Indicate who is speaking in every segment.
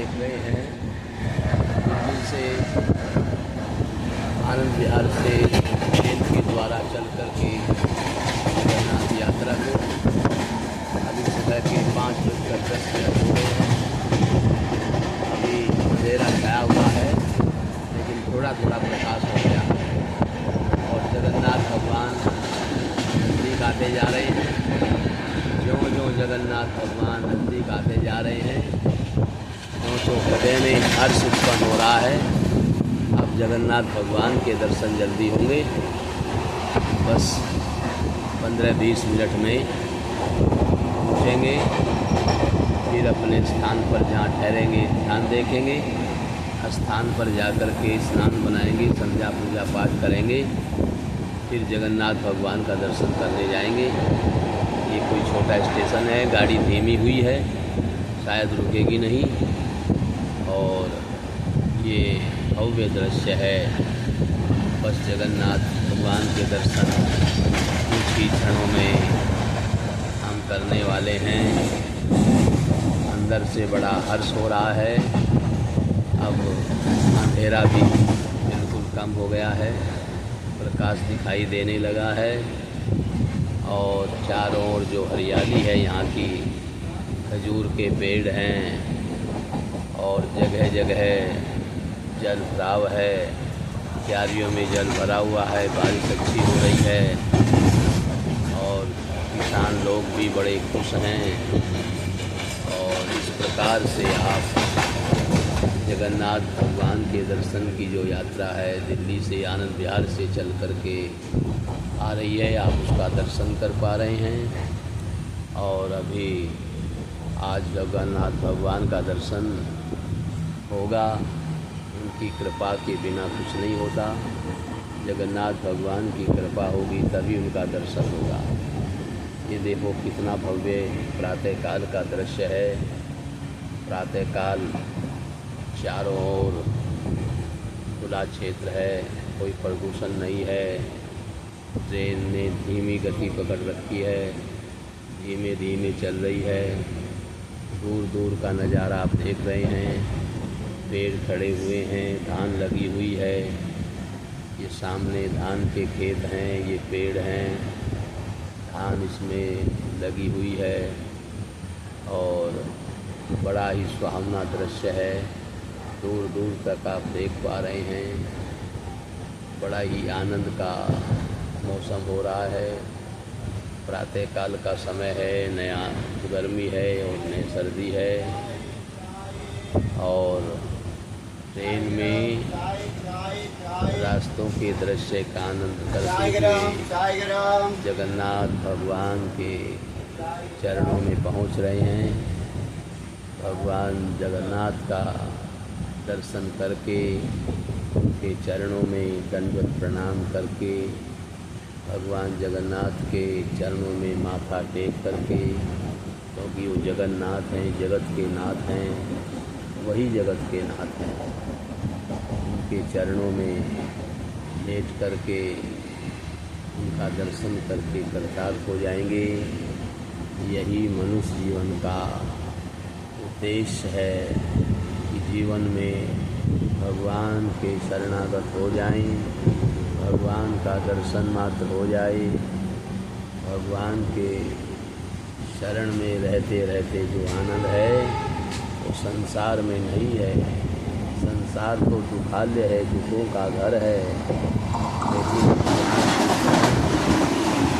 Speaker 1: देख रहे हैं दिल्ली से आनंद विहार से ट्रेन के द्वारा चल कर के जगन्नाथ यात्रा को अभी सुबह के 5:10 हो गए हैं। अभी अंधेरा छाया हुआ है लेकिन थोड़ा थोड़ा प्रकाश हो गया है और जगन्नाथ भगवान नज़दीक आते जा रहे हैं। ज्यों ज्यों जगन्नाथ भगवान नज़दीक आते जा रहे हैं त्यों हृदय में हर्ष उत्पन्न हो रहा है। अब जगन्नाथ भगवान के दर्शन जल्दी होंगे, बस 15-20 मिनट में पहुँचेंगे। फिर अपने स्थान पर जहाँ ठहरेंगे ध्यान देखेंगे, स्थान पर जाकर के स्नान बनाएंगे, संध्या पूजा पाठ करेंगे, फिर जगन्नाथ भगवान का दर्शन करने जाएंगे। ये कोई छोटा स्टेशन है, गाड़ी धीमी हुई है, शायद रुकेगी नहीं। और ये भव्य दृश्य है। बस जगन्नाथ भगवान के दर्शन कुछ ही क्षणों में हम करने वाले हैं। अंदर से बड़ा हर्ष हो रहा है। अब अंधेरा भी बिल्कुल कम हो गया है, प्रकाश दिखाई देने लगा है और चारों ओर जो हरियाली है, यहाँ की खजूर के पेड़ हैं और जगह जगह जल भराव है, क्यारियों में जल भरा हुआ है, बारिश अच्छी हो रही है और किसान लोग भी बड़े खुश हैं। और इस प्रकार से आप जगन्नाथ भगवान के दर्शन की जो यात्रा है दिल्ली से आनंद विहार से चल कर के आ रही है, आप उसका दर्शन कर पा रहे हैं। और अभी आज जगन्नाथ भगवान का दर्शन होगा। उनकी कृपा के बिना कुछ नहीं होता। जगन्नाथ भगवान की कृपा होगी तभी उनका दर्शन होगा। ये देखो कितना भव्य प्रातःकाल का दृश्य है। प्रातःकाल चारों ओर खुला क्षेत्र है, कोई प्रदूषण नहीं है। ट्रेन ने धीमी गति पकड़ रखी है, धीमे धीमे चल रही है। दूर दूर का नज़ारा आप देख रहे हैं, पेड़ खड़े हुए हैं, धान लगी हुई है। ये सामने धान के खेत हैं, ये पेड़ हैं, धान इसमें लगी हुई है और बड़ा ही सुहावना दृश्य है। दूर दूर तक आप देख पा रहे हैं, बड़ा ही आनंद का मौसम हो रहा है। प्रातःकाल का समय है, नया गर्मी है और नई सर्दी है। और ट्रेन में रास्तों के दृश्य का आनंद करते हुए जगन्नाथ भगवान के चरणों में पहुंच रहे हैं। भगवान जगन्नाथ का दर्शन करके उनके चरणों में दंडवत प्रणाम करके भगवान जगन्नाथ के चरणों में माथा टेक करके, क्योंकि वो जगन्नाथ हैं, जगत के नाथ हैं, वही जगत के नाथ हैं, उनके चरणों में लेट करके उनका दर्शन करके कृतार्थ हो जाएंगे। यही मनुष्य जीवन का उद्देश्य है कि जीवन में भगवान के शरणागत हो जाएं, भगवान का दर्शन मात्र हो जाए। भगवान के शरण में रहते रहते जो आनंद है वो संसार में नहीं है। संसार तो दुखालय है, दुखों का घर है, लेकिन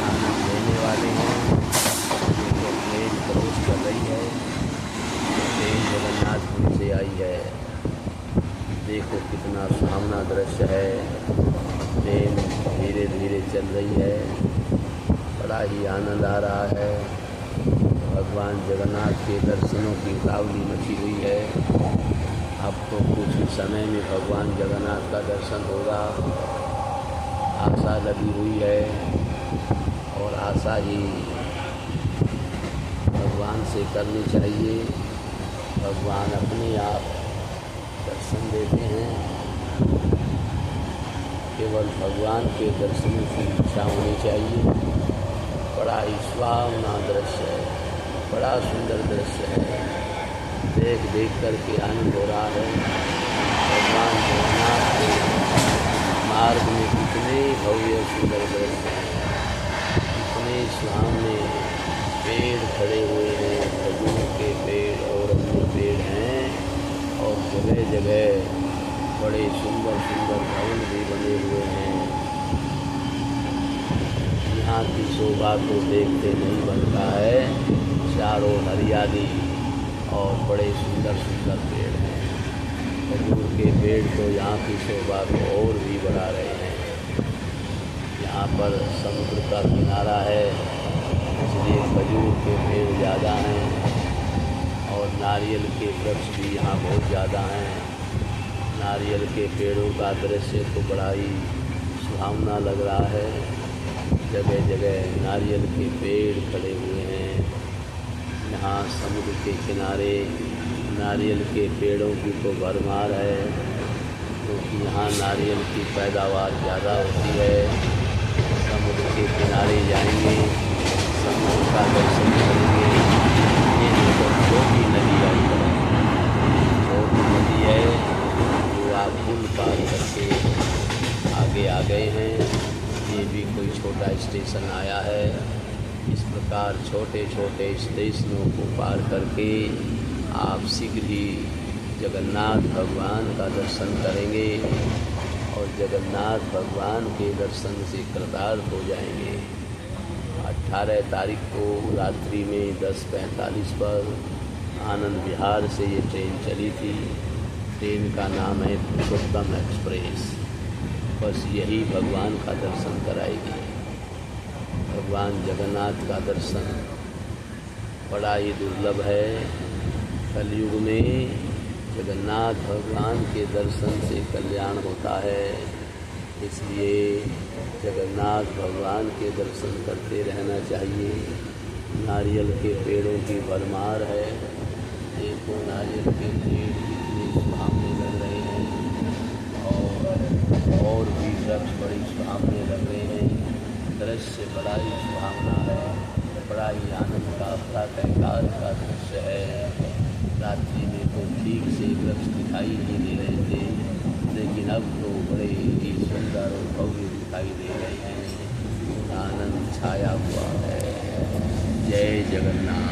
Speaker 1: आनंद लेने वाले हैं। जो ट्रेन क्रॉस कर रही है, ट्रेन जगन्नाथपुरी से आई है। देखो कितना सुहावना दृश्य है। ट्रेन धीरे धीरे चल रही है, बड़ा ही आनंद आ रहा है। भगवान जगन्नाथ के दर्शनों की उतावली मची हुई है। अब तो कुछ ही समय में भगवान जगन्नाथ का दर्शन होगा। आशा लगी हुई है और आशा ही भगवान से करनी चाहिए। भगवान अपने आप दर्शन देते हैं। केवल भगवान के दर्शन की इच्छा होनी चाहिए। बड़ा ही सुहावना दृश्य है, बड़ा सुंदर दृश्य है। देख देख करके आनंद हो रहा है। भगवान जगन्नाथ के मार्ग में कितने भव्य सुंदर दृश्य हैं, कितने सुहावने पेड़ खड़े हुए हैं, खजूर के पेड़ और अन्य पेड़ हैं, और जगह जगह बड़े सुंदर सुंदर भवन भी बने हुए हैं। यहाँ की शोभा को देखते नहीं बनता है, चारों हरियाली और बड़े सुंदर सुंदर पेड़ हैं। खजूर के पेड़ तो यहाँ की शोभा को और भी बढ़ा रहे हैं। यहाँ पर समुद्र का किनारा है, इसलिए खजूर के पेड़ ज़्यादा हैं, और नारियल के वृक्ष भी यहाँ बहुत ज़्यादा हैं। नारियल के पेड़ों का दृश्य तो बड़ा ही सुहावना लग रहा है। जगह जगह नारियल के पेड़ खड़े हुए हैं। यहाँ समुद्र के किनारे नारियल के पेड़ों की तो भरमार है, क्योंकि यहाँ नारियल की पैदावार ज़्यादा होती है। समुद्र के किनारे जाएंगे, समुद्र का दर्शन करेंगे। ये देखो छोटी नदी आई है, छोटी नदी है जो आप पुल पार करके आगे आ गए हैं। ये भी कोई छोटा स्टेशन आया है। इस प्रकार छोटे छोटे स्टेशनों को पार करके आप शीघ्र ही जगन्नाथ भगवान का दर्शन करेंगे, और जगन्नाथ भगवान के दर्शन से कृतार्थ हो जाएंगे। 18 तारीख को रात्रि में 10:45 पर आनंद विहार से ये ट्रेन चली थी। ट्रेन का नाम है पुरुषोत्तम एक्सप्रेस। बस यही भगवान का दर्शन कराएगी। भगवान जगन्नाथ का दर्शन बड़ा ही दुर्लभ है। कलयुग में जगन्नाथ भगवान के दर्शन से कल्याण होता है, इसलिए जगन्नाथ भगवान के दर्शन करते रहना चाहिए। नारियल के पेड़ों की भरमार है। देखो नारियल के पेड़ कितने सुहावने लग रहे हैं, और भी वृक्ष बड़ी सुहावने लग रहे हैं। दृश्य बड़ा ही सुहावना है, बड़ा ही आनंद का प्रातःकाल का दृश्य है। रात्रि में तो ठीक से वृक्ष दिखाई नहीं दे रहे थे, लेकिन अब तो बड़े ही सुंदर और भव्य दिखाई दे रहे हैं। आनंद छाया हुआ है। जय जगन्नाथ।